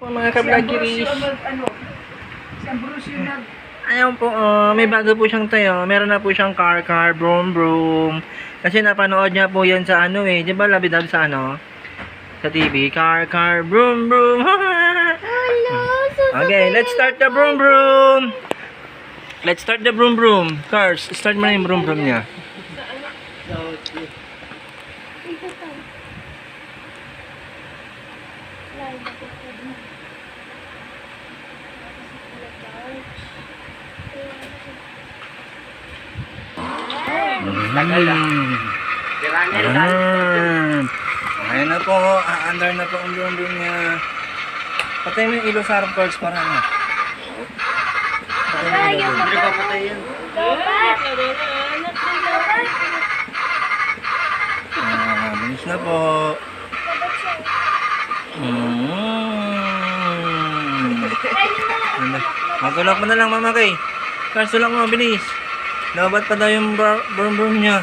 Mga kablagiris. Ayun po, may bago po siyang tayo. Meron na po siyang car, broom, broom. Kasi napanood niya po yan sa ano eh. Di ba labidab sa ano? Sa TV. Car, broom, broom. Okay, let's start the broom, broom. Let's start the broom, broom. Cars, start mo na yung broom, broom niya. Ayan na po, under na po ang broom niya. Patay mo yung ilo sa harap cards para ano. Patay mo yung ilo. Hindi pa patay yan. Bilis na po. Magulak mo na lang mama kay. Cards lang mo, bilis. Labat pa daw yung broom niya.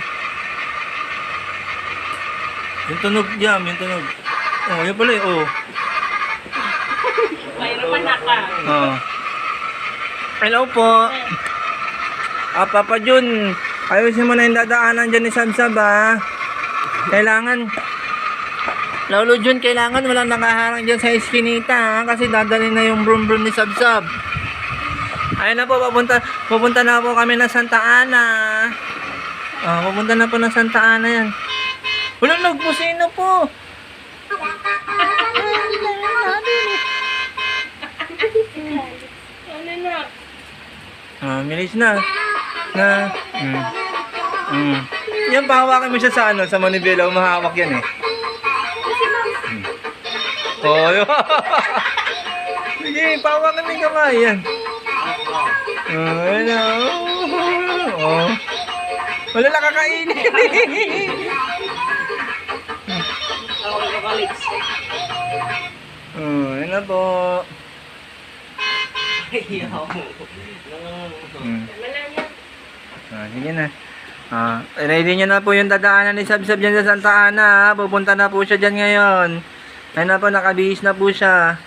Yung tunog jam, yung tunog. Oh, yun pala eh, oh. Mayroon pa na ka. Oh. Hello po. Papa Jun, ayusin mo na yung dadaanan dyan ni Sabsab ha. Kailangan, Lolo Jun, kailangan walang nakaharang dyan sa eskinita ha. Kasi dadalhin na yung broom ni Sabsab. Ayun na po, pupunta na po kami ng Santa Ana. Pupunta na po ng Santa Ana yan. Wala, nagpusino po. Ano na? Bilis na. Yan, pahawakan mo siya sa ano, sa manibela. Umahawak yan eh. Oh, yun. Sige, pahawakan mo yung kamay yan. Ayun na. Oh. Wala lang kakainin. Ayun na po. Sige na. Ready nyo na po yung dadaanan ni Sabsab dyan sa Santa Ana. Pupunta na po siya dyan ngayon. Ayun na po, nakabihis na po siya.